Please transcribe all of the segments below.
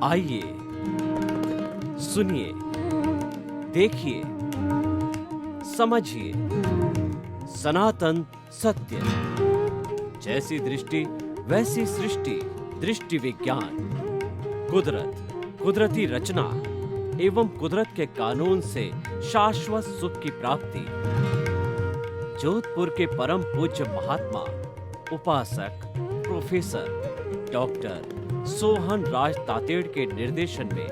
आइए, सुनिए, देखिए, समझिए सनातन सत्य। जैसी दृष्टि वैसी सृष्टि, दृष्टि विज्ञान। कुदरत, कुदरती रचना एवं कुदरत के कानून से शाश्वत सुख की प्राप्ति। जोधपुर के परम पूज्य महात्मा उपासक प्रोफेसर डॉक्टर सोहन राज तातेड़ के निर्देशन में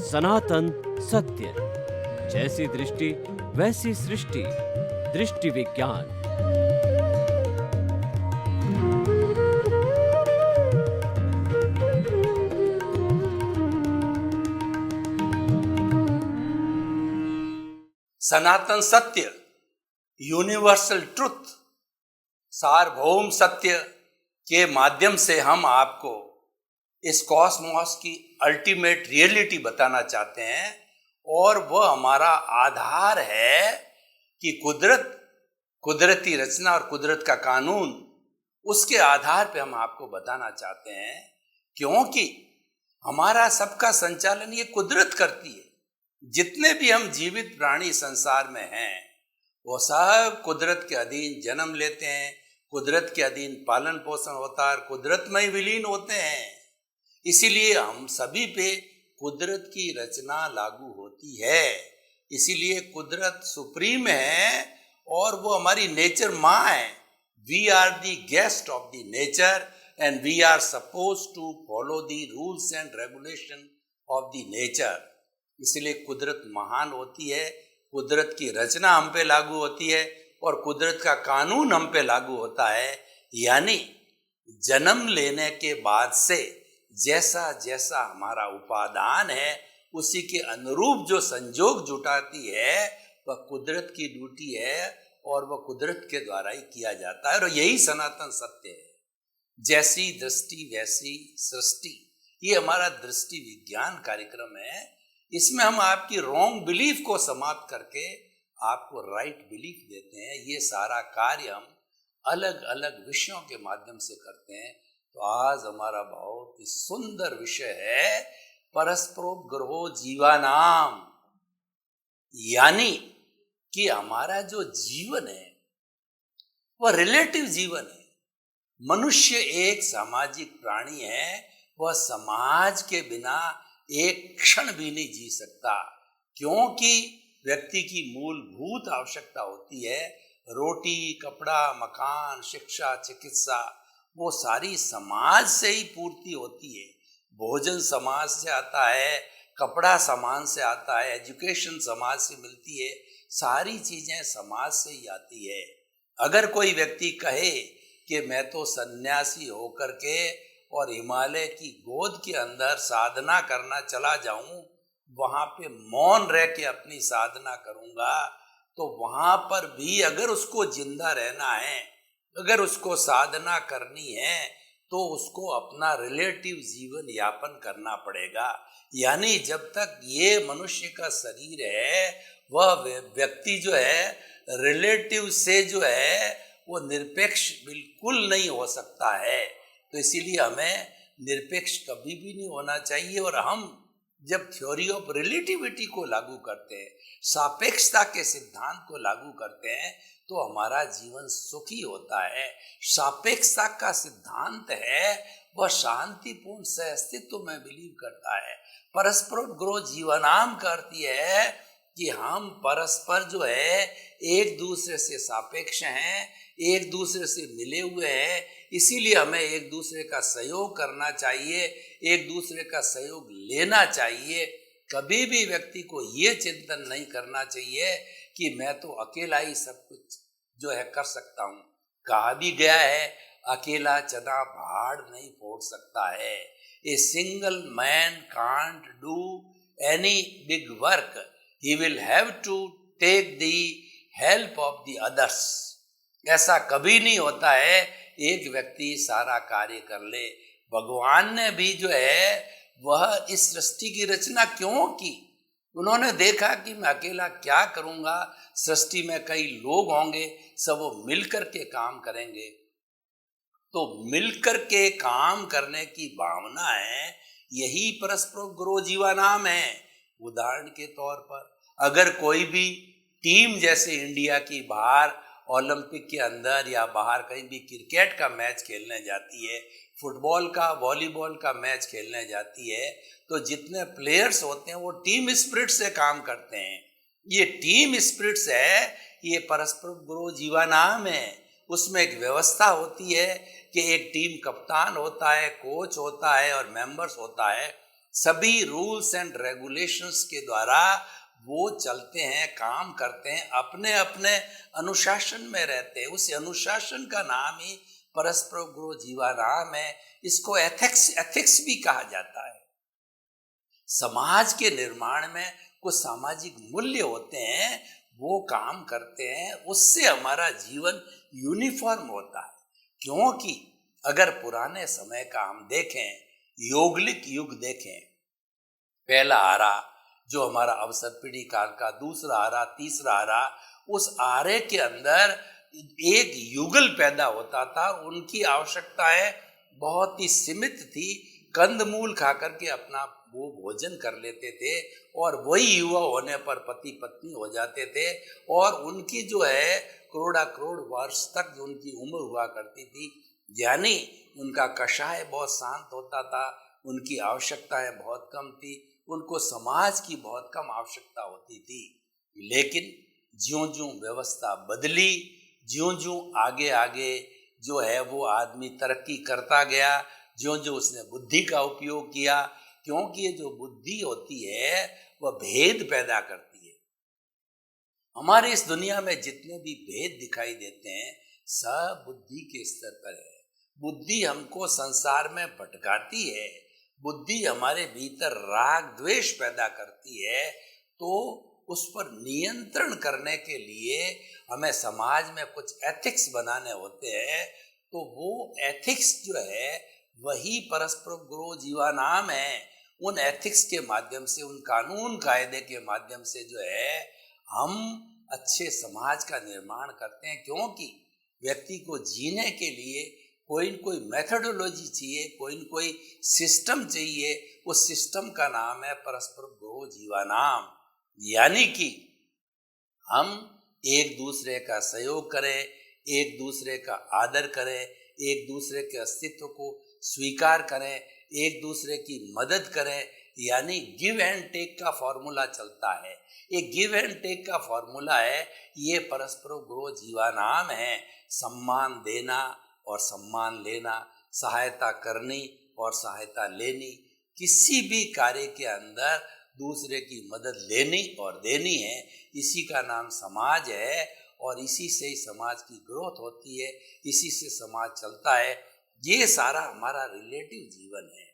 सनातन सत्य। जैसी दृष्टि वैसी सृष्टि, दृष्टि विज्ञान। सनातन सत्य, यूनिवर्सल ट्रुथ, सार्वभौम सत्य के माध्यम से हम आपको इस कॉस्मोस की अल्टीमेट रियलिटी बताना चाहते हैं। और वह हमारा आधार है कि कुदरत, कुदरती रचना और कुदरत का कानून, उसके आधार पे हम आपको बताना चाहते हैं। क्योंकि हमारा सबका संचालन ये कुदरत करती है। जितने भी हम जीवित प्राणी संसार में हैं, वो सब कुदरत के अधीन जन्म लेते हैं, कुदरत के अधीन पालन पोषण होता है, कुदरत में ही विलीन होते हैं। इसीलिए हम सभी पे कुदरत की रचना लागू होती है। इसीलिए कुदरत सुप्रीम है और वो हमारी नेचर माँ है। We are the guest of the nature and we are suppose to follow the rules and regulation of the nature. इसलिए कुदरत महान होती है, कुदरत की रचना हम पे लागू होती है और कुदरत का कानून हम पे लागू होता है। यानी जन्म लेने के बाद से जैसा जैसा हमारा उपादान है, उसी के अनुरूप जो संजोग जुटाती है, वह कुदरत की ड्यूटी है और वह कुदरत के द्वारा ही किया जाता है। और यही सनातन सत्य है। जैसी दृष्टि वैसी सृष्टि, ये हमारा दृष्टि विज्ञान कार्यक्रम है। इसमें हम आपकी रॉन्ग बिलीफ को समाप्त करके आपको राइट बिलीफ देते हैं। ये सारा कार्य हम अलग अलग विषयों के माध्यम से करते हैं। तो आज हमारा बहुत ही सुंदर विषय है परस्परोपग्रहो जीवानाम। यानी कि हमारा जो जीवन है वह रिलेटिव जीवन है। मनुष्य एक सामाजिक प्राणी है, वह समाज के बिना एक क्षण भी नहीं जी सकता। क्योंकि व्यक्ति की मूलभूत आवश्यकता होती है रोटी, कपड़ा, मकान, शिक्षा, चिकित्सा, वो सारी समाज से ही पूर्ति होती है। भोजन समाज से आता है, कपड़ा समाज से आता है, एजुकेशन समाज से मिलती है, सारी चीजें समाज से ही आती है। अगर कोई व्यक्ति कहे कि मैं तो सन्यासी होकर के और हिमालय की गोद के अंदर साधना करना चला जाऊं, वहां पे मौन रह के अपनी साधना करूंगा, तो वहां पर भी अगर उसको जिंदा रहना है, अगर उसको साधना करनी है, तो उसको अपना रिलेटिव जीवन यापन करना पड़ेगा। यानी जब तक ये मनुष्य का शरीर है, वह व्यक्ति जो है रिलेटिव से जो है वो निरपेक्ष बिल्कुल नहीं हो सकता है। तो इसीलिए हमें निरपेक्ष कभी भी नहीं होना चाहिए। और हम जब थ्योरी ऑफ रिलेटिविटी को लागू करते हैं, सापेक्षता के सिद्धांत को लागू करते हैं, तो हमारा जीवन सुखी होता है। सापेक्षता का सिद्धांत है वह शांतिपूर्ण सहअस्तित्व में बिलीव करता है। परस्परोपग्रहो जीवनाम का अर्थ है कि हम परस्पर जो है एक दूसरे से सापेक्ष हैं, एक दूसरे से मिले हुए हैं। इसीलिए हमें एक दूसरे का सहयोग करना चाहिए, एक दूसरे का सहयोग लेना चाहिए। कभी भी व्यक्ति को ये चिंतन नहीं करना चाहिए कि मैं तो अकेला ही सब कुछ जो है कर सकता हूँ। कहा भी गया है, अकेला चना पहाड़ नहीं फोड़ सकता है। A single man can't do any big work, he will have to take the help of the others. ऐसा कभी नहीं होता है एक व्यक्ति सारा कार्य कर ले। भगवान ने भी जो है वह इस सृष्टि की रचना क्यों की? उन्होंने देखा कि मैं अकेला क्या करूंगा, सृष्टि में कई लोग होंगे, सब वो मिलकर के काम करेंगे। तो मिलकर के काम करने की भावना है, यही परस्पर गुरु जीवानाम है। उदाहरण के तौर पर अगर कोई भी टीम जैसे इंडिया की बाहर ओलंपिक के अंदर या बाहर कहीं भी क्रिकेट का मैच खेलने जाती है, फुटबॉल का, वॉलीबॉल का मैच खेलने जाती है, तो जितने प्लेयर्स होते हैं वो टीम स्पिरिट से काम करते हैं। ये टीम स्पिरिट्स है, ये परस्पर गुरु जीवानाम है। उसमें एक व्यवस्था होती है कि एक टीम कप्तान होता है, कोच होता है और मेंबर्स होता है। सभी रूल्स एंड रेगुलेशंस के द्वारा वो चलते हैं, काम करते हैं, अपने अपने अनुशासन में रहते हैं। उस अनुशासन का नाम ही परस्पर गुरु जीवानाम है। इसको एथिक्स भी कहा जाता है। समाज के निर्माण में कुछ सामाजिक मूल्य होते हैं, वो काम करते हैं, उससे हमारा जीवन यूनिफॉर्म होता है। क्योंकि अगर पुराने समय का हम देखें, योगलिक युग देखें, पहला आरा जो हमारा अवसर पीढ़ी काल का, दूसरा आरा, तीसरा आरा, उस आरे के अंदर एक युगल पैदा होता था। उनकी आवश्यकताएं बहुत ही सीमित थी, कंदमूल खा करके अपना वो भोजन कर लेते थे और वही युवा होने पर पति पत्नी हो जाते थे और उनकी जो है करोड़ा करोड़ वर्ष तक जो उनकी उम्र हुआ करती थी। यानी उनका कषाय बहुत शांत होता था, उनकी आवश्यकताएं बहुत कम थी, उनको समाज की बहुत कम आवश्यकता होती थी। लेकिन ज्यों ज्यों व्यवस्था बदली, ज्यों ज्यों आगे आगे जो है वो आदमी तरक्की करता गया, ज्यों ज्यों उसने बुद्धि का उपयोग किया, क्योंकि ये जो बुद्धि होती है वह भेद पैदा करती है। हमारे इस दुनिया में जितने भी भेद दिखाई देते हैं सब बुद्धि के स्तर पर है। बुद्धि हमको संसार में भटकाती है, बुद्धि हमारे भीतर राग द्वेष पैदा करती है। तो उस पर नियंत्रण करने के लिए हमें समाज में कुछ एथिक्स बनाने होते हैं। तो वो एथिक्स जो है वही परस्पर गुरु जीवानाम है। उन एथिक्स के माध्यम से, उन कानून कायदे के माध्यम से जो है हम अच्छे समाज का निर्माण करते हैं। क्योंकि व्यक्ति को जीने के लिए कोई न कोई मेथोडोलॉजी चाहिए, कोई न कोई सिस्टम चाहिए। उस सिस्टम का नाम है परस्पर गुरु जीवानाम। यानी कि हम एक दूसरे का सहयोग करें, एक दूसरे का आदर करें, एक दूसरे के अस्तित्व को स्वीकार करें, एक दूसरे की मदद करें। यानी गिव एंड टेक का फॉर्मूला चलता है। ये गिव एंड टेक का फॉर्मूला है, ये परस्पर गुरु जीवानाम है। सम्मान देना और सम्मान लेना, सहायता करनी और सहायता लेनी, किसी भी कार्य के अंदर दूसरे की मदद लेनी और देनी है। इसी का नाम समाज है और इसी से ही समाज की ग्रोथ होती है, इसी से समाज चलता है। ये सारा हमारा रिलेटिव जीवन है।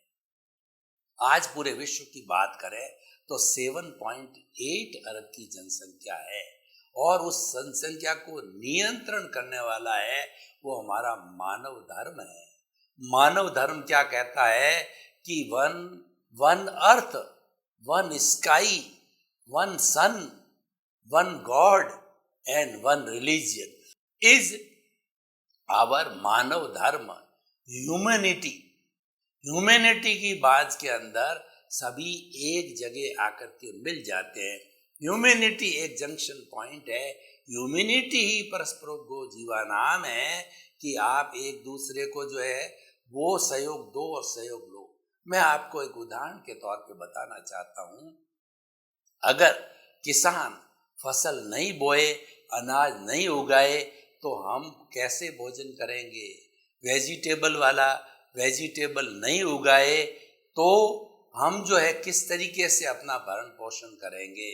आज पूरे विश्व की बात करें तो 7.8 अरब की जनसंख्या है और उस जनसंख्या को नियंत्रण करने वाला है वो हमारा मानव धर्म है। मानव धर्म क्या कहता है कि one earth, one sky, one sun, one God and one religion is our मानव धर्म। ह्यूमैनिटी की बात के अंदर सभी एक जगह आकर के मिल जाते हैं। ह्यूमैनिटी एक जंक्शन पॉइंट है। ह्यूमैनिटी ही परस्पर गो जीवानाम है कि आप एक दूसरे को जो है वो सहयोग दो और सहयोग लो। मैं आपको एक उदाहरण के तौर पे बताना चाहता हूँ। अगर किसान फसल नहीं बोए, अनाज नहीं उगाए तो हम कैसे भोजन करेंगे? वेजिटेबल वाला वेजिटेबल नहीं उगाए तो हम जो है किस तरीके से अपना भरण पोषण करेंगे?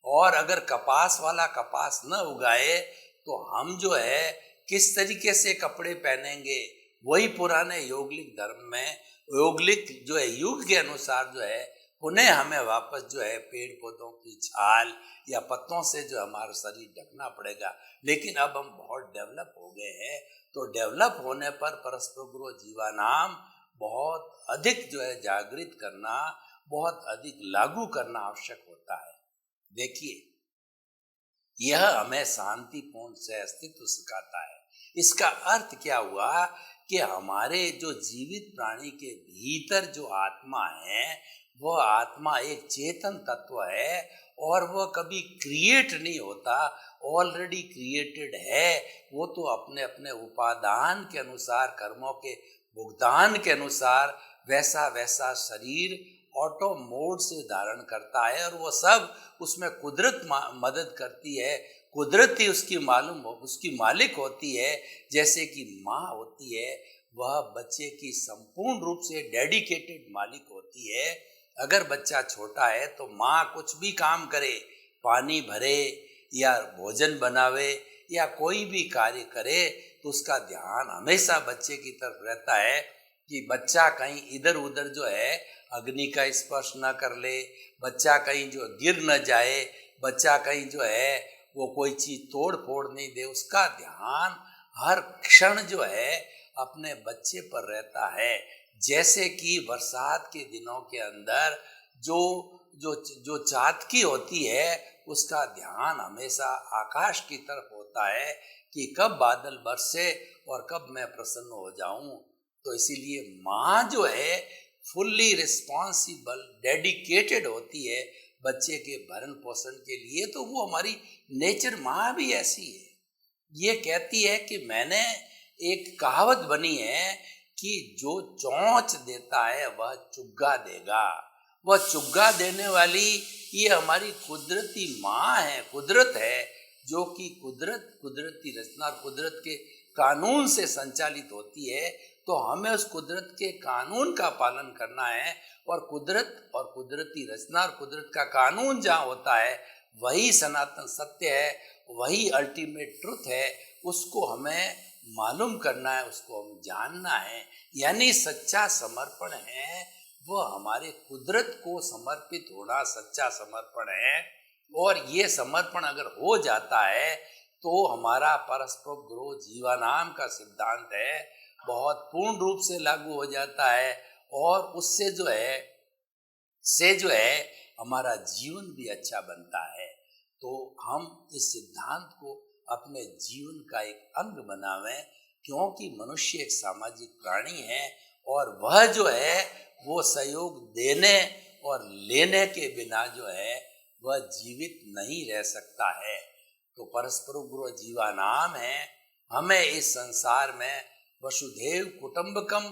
और अगर कपास वाला कपास न उगाए तो हम जो है किस तरीके से कपड़े पहनेंगे? वही पुराने योगलिक धर्म में, योगलिक जो है युग के अनुसार जो है उन्हें हमें वापस जो है पेड़ पौधों की छाल या पत्तों से जो हमारा शरीर ढकना पड़ेगा। लेकिन अब हम बहुत डेवलप हो गए हैं, तो डेवलप होने पर परस्पर गुरु जीवानाम बहुत अधिक जो है जागृत करना, बहुत अधिक लागू करना आवश्यक होता है। देखिए, यह हमें शांतिपूर्ण से अस्तित्व सिखाता है। इसका अर्थ क्या हुआ कि हमारे जो जीवित प्राणी के भीतर जो आत्मा है वह आत्मा एक चेतन तत्व है और वह कभी क्रिएट नहीं होता, ऑलरेडी क्रिएटेड है। वो तो अपने अपने उपादान के अनुसार, कर्मों के भुगतान के अनुसार वैसा वैसा शरीर ऑटो मोड से धारण करता है और वो सब उसमें कुदरत मदद करती है। कुदरत ही उसकी मालिक होती है। जैसे कि माँ होती है, वह बच्चे की संपूर्ण रूप से डेडिकेटेड मालिक होती है। अगर बच्चा छोटा है तो माँ कुछ भी काम करे, पानी भरे या भोजन बनावे या कोई भी कार्य करे, तो उसका ध्यान हमेशा बच्चे की तरफ रहता है कि बच्चा कहीं इधर उधर जो है अग्नि का स्पर्श न कर ले, बच्चा कहीं जो गिर न जाए, बच्चा कहीं जो है वो कोई चीज तोड़ फोड़ नहीं दे। उसका ध्यान हर क्षण जो है अपने बच्चे पर रहता है। जैसे कि बरसात के दिनों के अंदर जो जो जो चातकी होती है उसका ध्यान हमेशा आकाश की तरफ होता है कि कब बादल बरसे और कब मैं प्रसन्न हो जाऊं। तो इसीलिए माँ जो है फुल्ली रिस्पॉन्सिबल, डेडिकेटेड होती है बच्चे के भरण पोषण के लिए। तो वो हमारी नेचर माँ भी ऐसी है। ये कहती है कि मैंने एक कहावत बनी है कि जो चोंच देता है वह चुग्गा देगा। वह चुग्गा देने वाली ये हमारी कुदरती माँ है, कुदरत है, जो कि कुदरती रचना और कुदरत के कानून से संचालित होती है। तो हमें उस कुदरत के कानून का पालन करना है और कुदरत और कुदरती रचना और कुदरत का कानून जहाँ होता है वही सनातन सत्य है, वही अल्टीमेट ट्रुथ है। उसको हमें मालूम करना है, उसको हम जानना है। यानी सच्चा समर्पण है वह हमारे कुदरत को समर्पित होना सच्चा समर्पण है। और ये समर्पण अगर हो जाता है तो हमारा परस्पर ग्रोह जीवानाम का सिद्धांत है बहुत पूर्ण रूप से लागू हो जाता है और उससे जो है हमारा जीवन भी अच्छा बनता है। तो हम इस सिद्धांत को अपने जीवन का एक अंग बनावें, क्योंकि मनुष्य एक सामाजिक प्राणी है और वह जो है वो सहयोग देने और लेने के बिना जो है वह जीवित नहीं रह सकता है। तो परस्पर गुरु जीवानाम है, हमें इस संसार में वसुधैव कुटुंबकम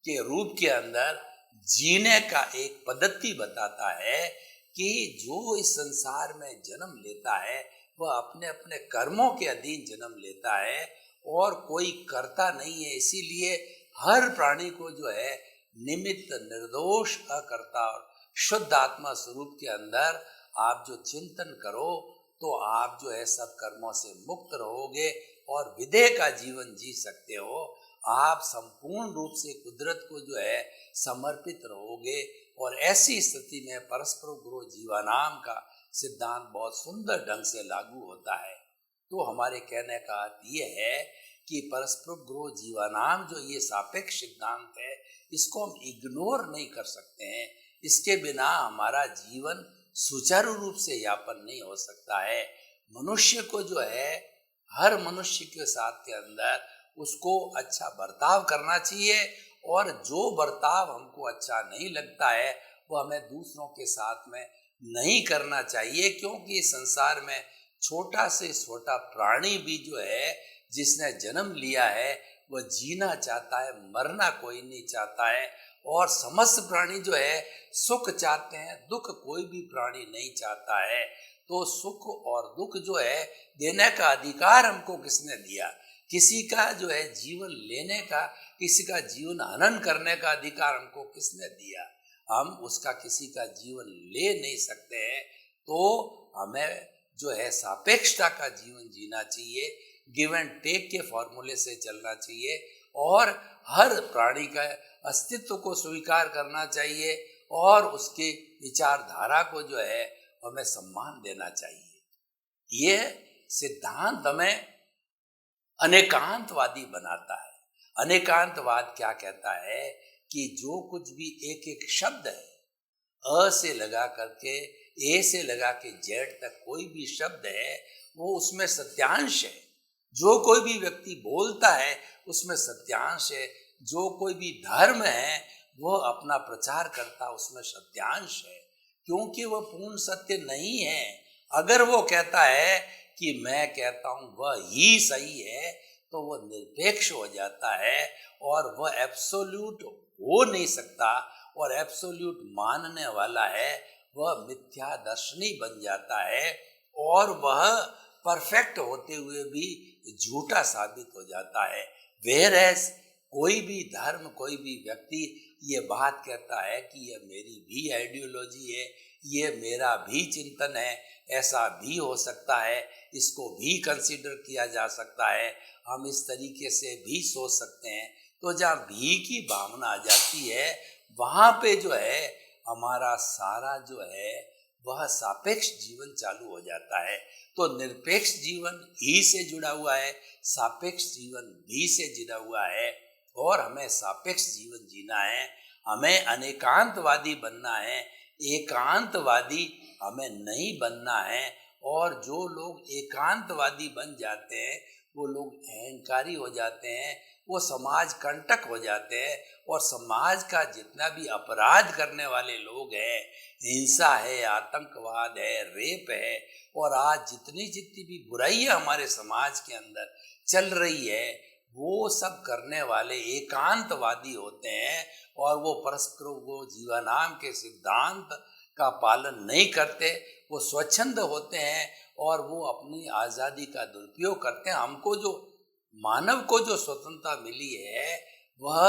के रूप के अंदर जीने का एक पद्धति बताता है कि जो इस संसार में जन्म लेता है वह अपने अपने कर्मों के अधीन जन्म लेता है और कोई करता नहीं है। इसीलिए हर प्राणी को जो है निमित्त, निर्दोष, अकर्ता और शुद्ध आत्मा स्वरूप के अंदर आप जो चिंतन करो तो आप जो है सब कर्मों से मुक्त रहोगे और विदेह का जीवन जी सकते हो। आप संपूर्ण रूप से कुदरत को जो है समर्पित रहोगे और ऐसी स्थिति में परस्पर गुरु जीवानाम का सिद्धांत बहुत सुंदर ढंग से लागू होता है। तो हमारे कहने का अर्थ ये है कि परस्पर गुरु जीवानाम जो ये सापेक्ष सिद्धांत है इसको हम इग्नोर नहीं कर सकते हैं। इसके बिना हमारा जीवन सुचारू रूप से यापन नहीं हो सकता है। मनुष्य को जो है हर मनुष्य के साथ के अंदर उसको अच्छा बर्ताव करना चाहिए और जो बर्ताव हमको अच्छा नहीं लगता है वो हमें दूसरों के साथ में नहीं करना चाहिए, क्योंकि संसार में छोटा से छोटा प्राणी भी जो है जिसने जन्म लिया है वह जीना चाहता है, मरना कोई नहीं चाहता है। और समस्त प्राणी जो है सुख चाहते हैं, दुख कोई भी प्राणी नहीं चाहता है। तो सुख और दुख जो है देने का अधिकार हमको किसने दिया? किसी का जो है जीवन लेने का, किसी का जीवन हनन करने का अधिकार हमको किसने दिया? हम उसका किसी का जीवन ले नहीं सकते हैं। तो हमें जो है सापेक्षता का जीवन जीना चाहिए, गिव एंड टेक के फॉर्मूले से चलना चाहिए और हर प्राणी का अस्तित्व को स्वीकार करना चाहिए और उसके विचारधारा को जो है हमें सम्मान देना चाहिए। ये सिद्धांत हमें अनेकांतवादी बनाता है। अनेकांतवाद क्या कहता है कि जो कुछ भी एक एक शब्द है, अ से लगा करके ए से लगा के जेड तक कोई भी शब्द है वो उसमें सत्यांश है, जो कोई भी व्यक्ति बोलता है उसमें सत्यांश है, जो कोई भी धर्म है वह अपना प्रचार करता है उसमें सत्यांश है, क्योंकि वह पूर्ण सत्य नहीं है। अगर वो कहता है कि मैं कहता हूं वह ही सही है तो वह निरपेक्ष हो जाता है और वह एब्सोल्यूट हो नहीं सकता, और एब्सोल्यूट मानने वाला है वह मिथ्या दर्शनी बन जाता है और वह परफेक्ट होते हुए भी झूठा साबित हो जाता है। वेयरएज कोई भी धर्म, कोई भी व्यक्ति ये बात कहता है कि ये मेरी भी आइडियोलॉजी है, ये मेरा भी चिंतन है, ऐसा भी हो सकता है, इसको भी कंसीडर किया जा सकता है, हम इस तरीके से भी सोच सकते हैं, तो जहाँ भी की भावना आ जाती है वहाँ पे जो है हमारा सारा जो है वह सापेक्ष जीवन चालू हो जाता है। तो निरपेक्ष जीवन ही से जुड़ा हुआ है, सापेक्ष जीवन भी से जुड़ा हुआ है, और हमें सापेक्ष जीवन जीना है। हमें अनेकांतवादी बनना है, एकांतवादी हमें नहीं बनना है। और जो लोग एकांतवादी बन जाते हैं वो लोग अहंकारी हो जाते हैं, वो समाज कंटक हो जाते हैं, और समाज का जितना भी अपराध करने वाले लोग हैं, हिंसा है, आतंकवाद है, रेप है, और आज जितनी जितनी भी बुराइयां हमारे समाज के अंदर चल रही है वो सब करने वाले एकांतवादी होते हैं, और वो परस्पर वो जीवनाम के सिद्धांत का पालन नहीं करते, वो स्वच्छंद होते हैं और वो अपनी आज़ादी का दुरुपयोग करते हैं। हमको जो मानव को जो स्वतंत्रता मिली है वह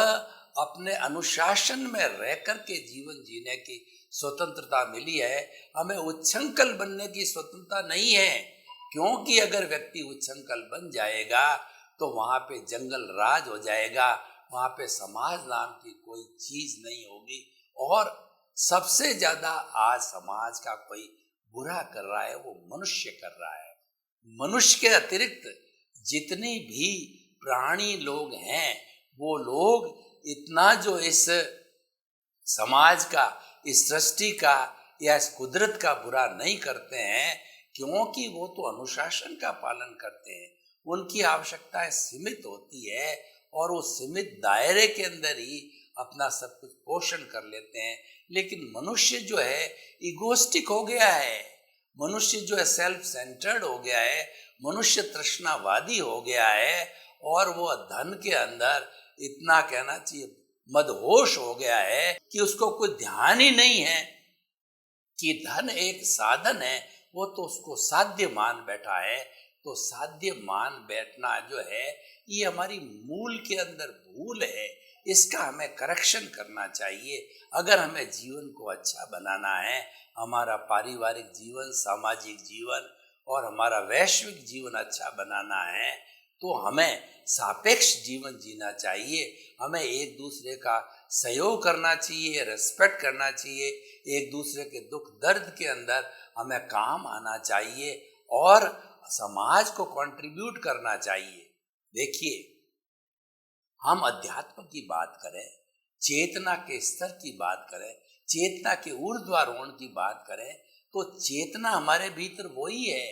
अपने अनुशासन में रह कर के जीवन जीने की स्वतंत्रता मिली है, हमें उच्छृंखल बनने की स्वतंत्रता नहीं है। क्योंकि अगर व्यक्ति उच्छृंखल बन जाएगा तो वहाँ पे जंगल राज हो जाएगा, वहाँ पे समाज नाम की कोई चीज नहीं होगी। और सबसे ज्यादा आज समाज का कोई बुरा कर रहा है वो मनुष्य कर रहा है। मनुष्य के अतिरिक्त जितनी भी प्राणी लोग हैं वो लोग इतना जो इस समाज का, इस सृष्टि का या इस कुदरत का बुरा नहीं करते हैं, क्योंकि वो तो अनुशासन का पालन करते हैं। उनकी आवश्यकताएं सीमित होती है और वो सीमित दायरे के अंदर ही अपना सब कुछ पोषण कर लेते हैं। लेकिन मनुष्य जो है इगोस्टिक हो गया है, मनुष्य जो है सेल्फ सेंटर्ड हो गया है, मनुष्य तृष्णावादी हो गया है, और वो धन के अंदर इतना कहना चाहिए मदहोश हो गया है कि उसको कोई ध्यान ही नहीं है कि धन एक साधन है, वो तो उसको साध्य मान बैठा है। तो साध्य मान बैठना जो है ये हमारी मूल के अंदर भूल है, इसका हमें करेक्शन करना चाहिए। अगर हमें जीवन को अच्छा बनाना है, हमारा पारिवारिक जीवन, सामाजिक जीवन और हमारा वैश्विक जीवन अच्छा बनाना है, तो हमें सापेक्ष जीवन जीना चाहिए। हमें एक दूसरे का सहयोग करना चाहिए, रेस्पेक्ट करना चाहिए, एक दूसरे के दुख दर्द के अंदर हमें काम आना चाहिए और समाज को कंट्रीब्यूट करना चाहिए। देखिए, हम अध्यात्म की बात करें, चेतना के स्तर की बात करें, चेतना के ऊर्ध्वारोहण की बात करें, तो चेतना हमारे भीतर वही है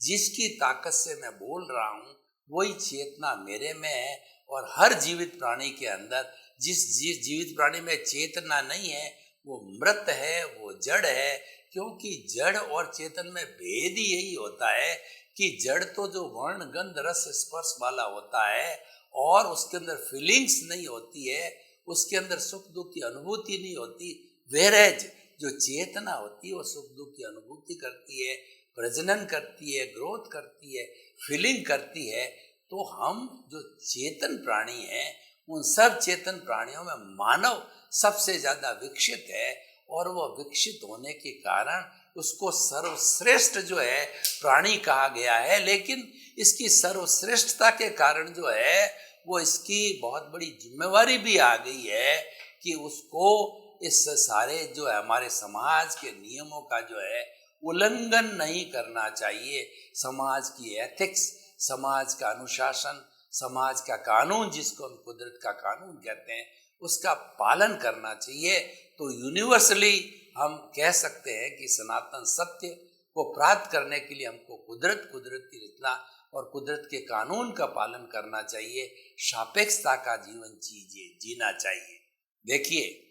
जिसकी ताकत से मैं बोल रहा हूँ, वही चेतना मेरे में है। और हर जीवित प्राणी के अंदर जिस जीवित प्राणी में चेतना नहीं है वो मृत है, वो जड़ है। क्योंकि जड़ और चेतन में भेद ही यही होता है कि जड़ तो जो वर्ण गंध रस स्पर्श वाला होता है और उसके अंदर फीलिंग्स नहीं होती है, उसके अंदर सुख दुख की अनुभूति नहीं होती। वेरेज जो चेतना होती है वो सुख दुख की अनुभूति करती है, प्रजनन करती है, ग्रोथ करती है, फीलिंग करती है। तो हम जो चेतन प्राणी हैं उन सब चेतन प्राणियों में मानव सबसे ज्यादा विकसित है, और वह विकसित होने के कारण उसको सर्वश्रेष्ठ जो है प्राणी कहा गया है। लेकिन इसकी सर्वश्रेष्ठता के कारण जो है वो इसकी बहुत बड़ी जिम्मेवारी भी आ गई है कि उसको इस सारे जो है हमारे समाज के नियमों का जो है उल्लंघन नहीं करना चाहिए। समाज की एथिक्स, समाज का अनुशासन, समाज का कानून, जिसको हम कुदरत का कानून कहते हैं, उसका पालन करना चाहिए। तो यूनिवर्सली हम कह सकते हैं कि सनातन सत्य को प्राप्त करने के लिए हमको कुदरत की रचना और कुदरत के कानून का पालन करना चाहिए, सापेक्षता का जीवन जीना चाहिए। देखिए,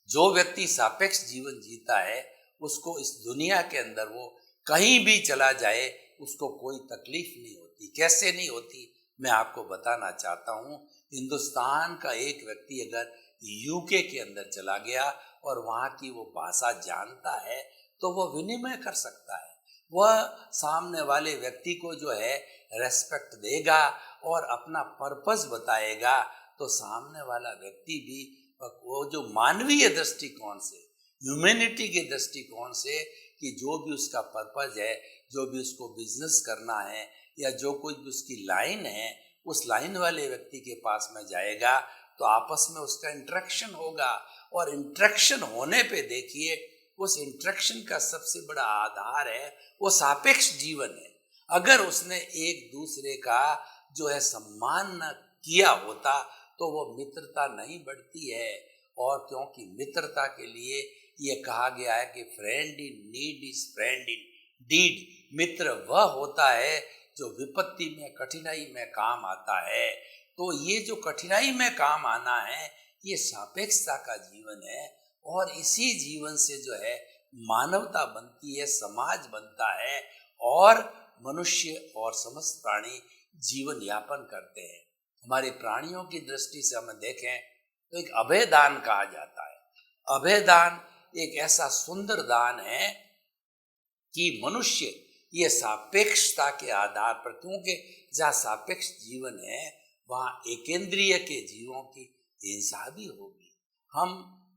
जो व्यक्ति सापेक्ष जीवन जीता है उसको इस दुनिया के अंदर वो कहीं भी चला जाए उसको कोई तकलीफ नहीं होती। कैसे नहीं होती, मैं आपको बताना चाहता हूँ। हिंदुस्तान का एक व्यक्ति अगर यूके के अंदर चला गया और वहाँ की वो भाषा जानता है तो वो विनिमय कर सकता है, वह सामने वाले व्यक्ति को जो है रेस्पेक्ट देगा और अपना पर्पस बताएगा, तो सामने वाला व्यक्ति भी वो जो मानवीय दृष्टिकोण से, ह्यूमैनिटी के दृष्टिकोण से, कि जो भी उसका पर्पस है, जो भी उसको बिजनेस करना है या जो कोई भी उसकी लाइन है, उस लाइन वाले व्यक्ति के पास में जाएगा तो आपस में उसका इंटरेक्शन होगा। और इंटरेक्शन होने पे देखिए, उस इंटरेक्शन का सबसे बड़ा आधार है वो सापेक्ष जीवन है। अगर उसने एक दूसरे का जो है सम्मान न किया होता तो वो मित्रता नहीं बढ़ती है। और क्योंकि मित्रता के लिए ये कहा गया है कि friend in need is friend in deed. मित्र वह होता है जो विपत्ति में, कठिनाई में काम आता है। तो ये जो कठिनाई में काम आना है ये सापेक्षता का जीवन है, और इसी जीवन से जो है मानवता बनती है, समाज बनता है, और मनुष्य और समस्त प्राणी जीवन यापन करते हैं। हमारे प्राणियों की दृष्टि से हम देखें तो एक अभय दान कहा जाता है। अभय दान एक ऐसा सुंदर दान है कि मनुष्य ये सापेक्षता के आधार पर, क्योंकि जहाँ सापेक्ष जीवन है वहाँ एकेंद्रीय के जीवों की हिंसा भी होगी। हम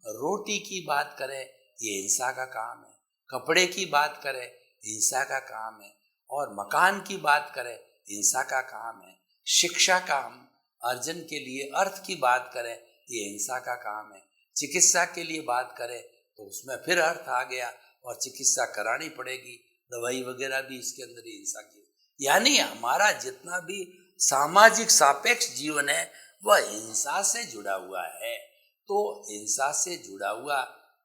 रोटी की बात करें, ये हिंसा का काम है। कपड़े की बात करें, हिंसा का काम है। और मकान की बात करें, हिंसा का काम है। शिक्षा का हम अर्जन के लिए अर्थ की बात करें, ये हिंसा का काम है। चिकित्सा के लिए बात करें तो उसमें फिर अर्थ आ गया, और चिकित्सा करानी पड़ेगी, दवाई वगैरह भी इसके अंदर ही हिंसा की। यानी हमारा जितना भी सामाजिक सापेक्ष जीवन है वह हिंसा से जुड़ा हुआ है। तो हिंसा से जुड़ा हुआ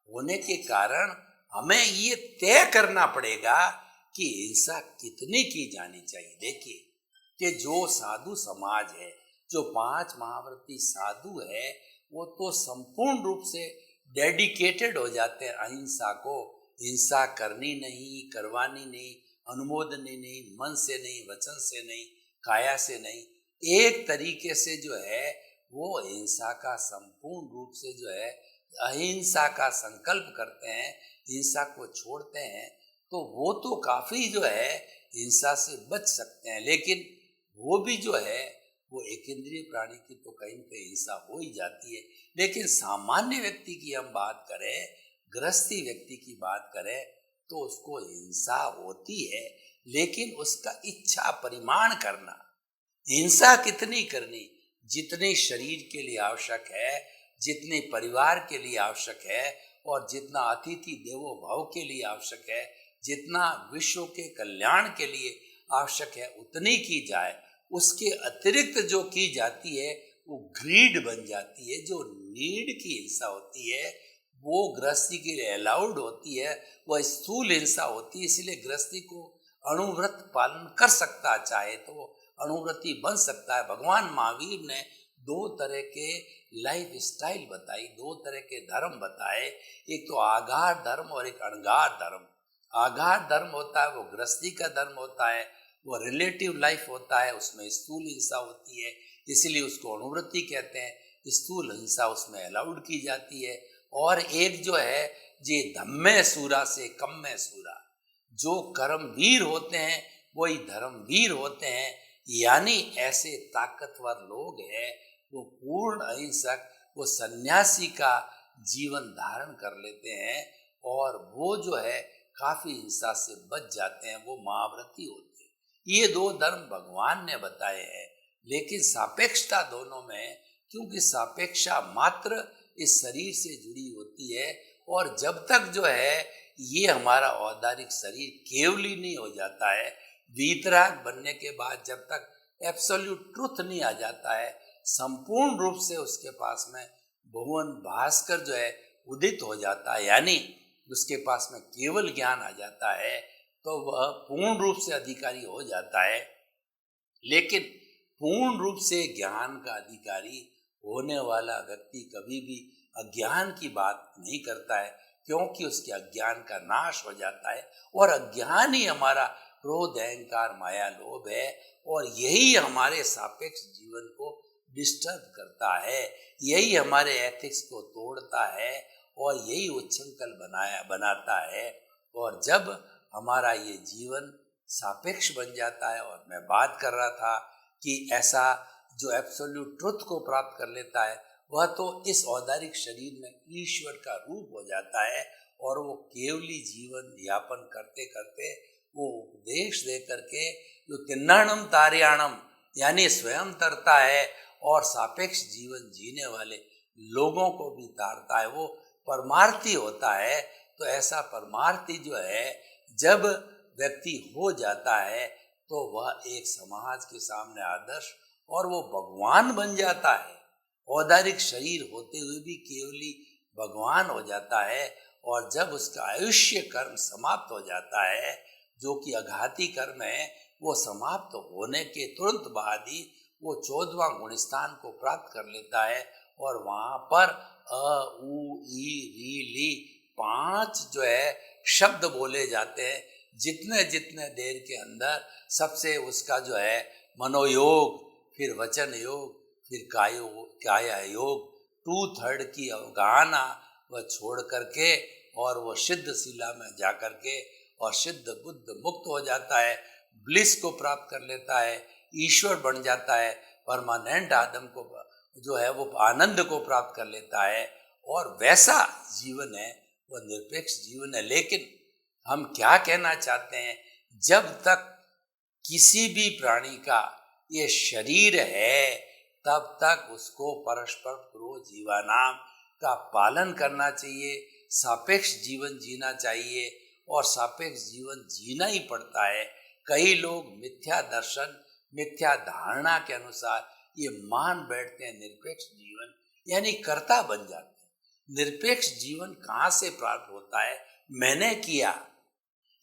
होने के कारण हमें ये तय करना पड़ेगा कि हिंसा कितनी की जानी चाहिए। देखिए कि जो साधु समाज है, जो 5 महाव्रती साधु है, वो तो संपूर्ण रूप से डेडिकेटेड हो जाते हैं अहिंसा को। हिंसा करनी नहीं, करवानी नहीं, अनुमोदनी नहीं, मन से नहीं, वचन से नहीं, काया से नहीं। एक तरीके से जो है वो हिंसा का संपूर्ण रूप से जो है अहिंसा का संकल्प करते हैं, हिंसा को छोड़ते हैं, तो वो तो काफी जो है हिंसा से बच सकते हैं। लेकिन वो भी जो है वो एक इंद्रिय प्राणी की तो कहीं न कहीं हिंसा हो ही जाती है। लेकिन सामान्य व्यक्ति की हम बात करें, गृहस्थी व्यक्ति की बात करें, तो उसको हिंसा होती है, लेकिन उसका इच्छा परिमाण करना, हिंसा कितनी करनी, जितनी शरीर के लिए आवश्यक है, जितने परिवार के लिए आवश्यक है, और जितना अतिथि देवो भव के लिए आवश्यक है, जितना विश्व के कल्याण के लिए आवश्यक है, उतनी की जाए। उसके अतिरिक्त जो की जाती है वो ग्रीड बन जाती है। जो नीड की हिंसा होती है वो गृहस्थी के लिए अलाउड होती है, वह स्थूल हिंसा होती है। इसलिए गृहस्थी को अणुव्रत पालन कर सकता है, चाहे तो अणुव्रती बन सकता है। भगवान महावीर ने 2 तरह के लाइफ स्टाइल बताई, 2 तरह के धर्म बताए। एक तो आगार धर्म और एक अणगार धर्म। आगार धर्म होता है वो गृहस्थी का धर्म होता है, वो रिलेटिव लाइफ होता है, उसमें स्थूल हिंसा होती है, इसलिए उसको अणुव्रति कहते हैं। स्थूल हिंसा उसमें अलाउड की जाती है। और एक जो है जे धम्मे सूरा से कम में सूरा, जो कर्मवीर होते हैं वही धर्मवीर होते हैं। यानी ऐसे ताकतवर लोग हैं वो पूर्ण अहिंसक, वो सन्यासी का जीवन धारण कर लेते हैं, और वो जो है काफी हिंसा से बच जाते हैं, वो महाव्रती होते हैं। ये 2 धर्म भगवान ने बताए हैं। लेकिन सापेक्षता दोनों में है, क्योंकि सापेक्षा मात्र इस शरीर से जुड़ी होती है। और जब तक जो है ये हमारा औदारिक शरीर केवली नहीं हो जाता है, वीतराग बनने के बाद जब तक एब्सोल्यूट ट्रुथ नहीं आ जाता है, संपूर्ण रूप से उसके पास में भुवन भास्कर जो है उदित हो जाता है, यानी उसके पास में केवल ज्ञान आ जाता है, तो वह पूर्ण रूप से अधिकारी हो जाता है। लेकिन पूर्ण रूप से ज्ञान का अधिकारी होने वाला व्यक्ति कभी भी अज्ञान की बात नहीं करता है, क्योंकि उसके अज्ञान का नाश हो जाता है। और अज्ञान ही हमारा क्रोध, अहंकार, माया, लोभ है, और यही हमारे सापेक्ष जीवन को डिस्टर्ब करता है, यही हमारे एथिक्स को तोड़ता है, और यही उच्छृंखल बनाता है। और जब हमारा ये जीवन सापेक्ष बन जाता है, और मैं बात कर रहा था कि ऐसा जो एब्सोल्यूट ट्रुथ को प्राप्त कर लेता है, वह तो इस औदारिक शरीर में ईश्वर का रूप हो जाता है, और वो केवली जीवन यापन करते करते वो उपदेश दे करके जो तिन्नाणम तार्याणम यानी स्वयं तरता है, और सापेक्ष जीवन जीने वाले लोगों को भी तारता है, वो परमार्थी होता है। तो ऐसा परमार्थी जो है जब व्यक्ति हो जाता है, तो वह एक समाज के सामने आदर्श और वो भगवान बन जाता है। औदारिक शरीर होते हुए भी केवली भगवान हो जाता है। और जब उसका आयुष्य कर्म समाप्त हो जाता है, जो कि अघाती कर्म है, वो समाप्त होने के तुरंत बाद ही वो 14वां गुणस्थान को प्राप्त कर लेता है। और वहाँ पर अ, उ, ई, री, ली 5 जो है शब्द बोले जाते हैं। जितने जितने देर के अंदर सबसे उसका जो है मनोयोग, फिर वचन योग, फिर काया योग, 2/3 की अवगाहना वह छोड़ करके और वो सिद्ध शिला में जा करके और सिद्ध बुद्ध मुक्त हो जाता है, ब्लिस को प्राप्त कर लेता है, ईश्वर बन जाता है, परमानेंट आदम को जो है वो आनंद को प्राप्त कर लेता है। और वैसा जीवन है वो निरपेक्ष जीवन है। लेकिन हम क्या कहना चाहते हैं, जब तक किसी भी प्राणी का ये शरीर है, तब तक उसको परस्पर क्रोध जीवानाम का पालन करना चाहिए, सापेक्ष जीवन जीना चाहिए, और सापेक्ष जीवन जीना ही पड़ता है। कई लोग मिथ्या दर्शन, मिथ्या धारणा के अनुसार ये मान बैठते हैं निरपेक्ष जीवन यानी कर्ता बन जाते हैं। निरपेक्ष जीवन कहाँ से प्राप्त होता है? मैंने किया,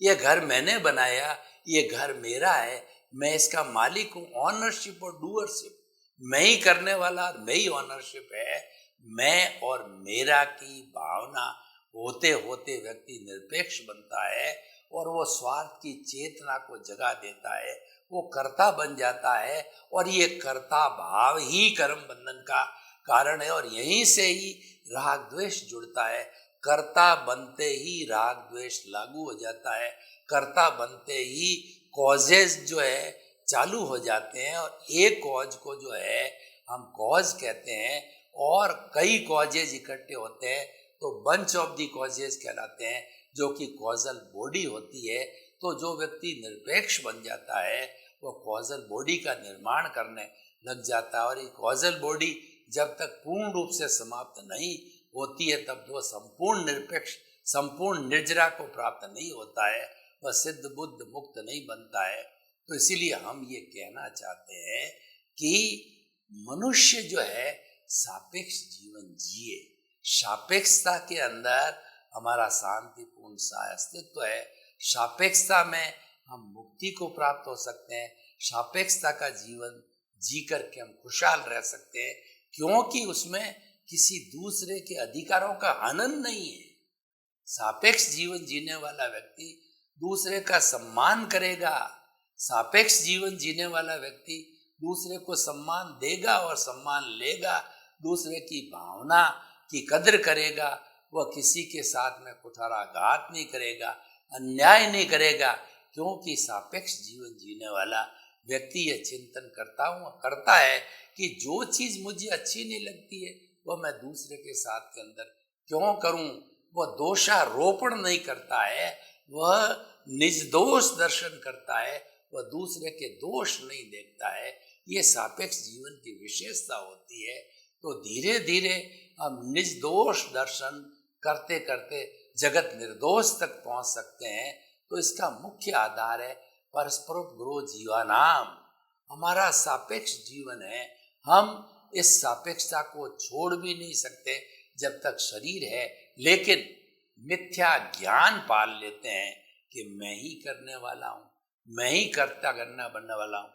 ये घर मैंने बनाया, ये घर मेरा है, मैं इसका मालिक हूँ। ऑनरशिप और डूअरशिप, मैं ही करने वाला, मैं ही ऑनरशिप है। मैं और मेरा की भावना होते होते व्यक्ति निरपेक्ष बनता है, और वो स्वार्थ की चेतना को जगा देता है, वो कर्ता बन जाता है। और ये कर्ता भाव ही कर्म बंधन का कारण है, और यहीं से ही राग द्वेष जुड़ता है। कर्ता बनते ही राग द्वेष लागू हो जाता है, कर्ता बनते ही कॉजेज जो है चालू हो जाते हैं, और एक कॉज को जो है हम कॉज कहते हैं, और कई कॉजेज इकट्ठे होते हैं तो बंच ऑफ दी कॉजेज कहलाते हैं, जो कि कॉजल बॉडी होती है। तो जो व्यक्ति निरपेक्ष बन जाता है वो कॉजल बॉडी का निर्माण करने लग जाता है, और ये कॉजल बॉडी जब तक पूर्ण रूप से समाप्त नहीं होती है, तब वो संपूर्ण निरपेक्ष, संपूर्ण निर्जरा को प्राप्त नहीं होता है, वह सिद्ध बुद्ध मुक्त नहीं बनता है। तो इसीलिए हम ये कहना चाहते हैं कि मनुष्य जो है सापेक्ष जीवन जिए। सापेक्षता के अंदर हमारा शांतिपूर्ण सा अस्तित्व है। सापेक्षता में हम मुक्ति को प्राप्त हो सकते हैं। सापेक्षता का जीवन जी करके हम खुशहाल रह सकते हैं, क्योंकि उसमें किसी दूसरे के अधिकारों का हनन नहीं है। सापेक्ष जीवन जीने वाला व्यक्ति दूसरे का सम्मान करेगा। सापेक्ष जीवन जीने वाला व्यक्ति दूसरे को सम्मान देगा और सम्मान लेगा, दूसरे की भावना की कदर करेगा। वह किसी के साथ में कुठाराघात नहीं करेगा, अन्याय नहीं करेगा, क्योंकि सापेक्ष जीवन जीने वाला व्यक्ति यह चिंतन करता है कि जो चीज मुझे अच्छी नहीं लगती है वह मैं दूसरे के साथ के अंदर क्यों करूं। वह दोषारोपण नहीं करता है, वह निर्दोष दर्शन करता है, वह दूसरे के दोष नहीं देखता है। ये सापेक्ष जीवन की विशेषता होती है। तो धीरे धीरे हम निर्दोष दर्शन करते करते जगत निर्दोष तक पहुंच सकते हैं। तो इसका मुख्य आधार है परस्परोपग्रो जीवानाम। हमारा सापेक्ष जीवन है, हम इस सापेक्षता को छोड़ भी नहीं सकते जब तक शरीर है, लेकिन मिथ्या ज्ञान पाल लेते हैं कि मैं ही करने वाला हूं, मैं ही करता करना बनने वाला हूं,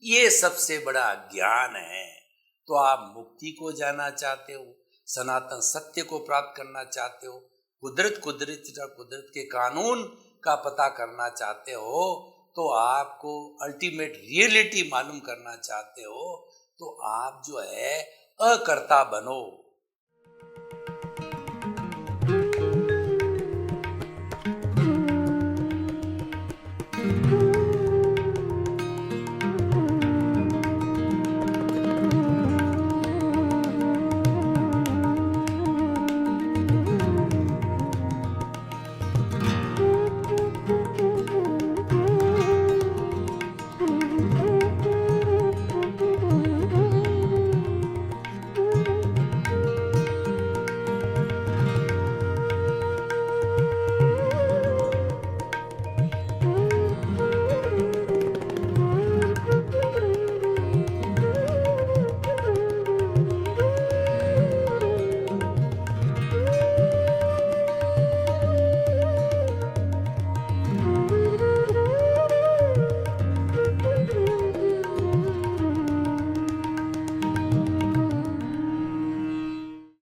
ये सबसे बड़ा ज्ञान है। तो आप मुक्ति को जानना चाहते हो, सनातन सत्य को प्राप्त करना चाहते हो, कुदरत के कानून का पता करना चाहते हो, तो आपको अल्टीमेट रियलिटी मालूम करना चाहते हो, तो आप जो है अकर्ता बनो।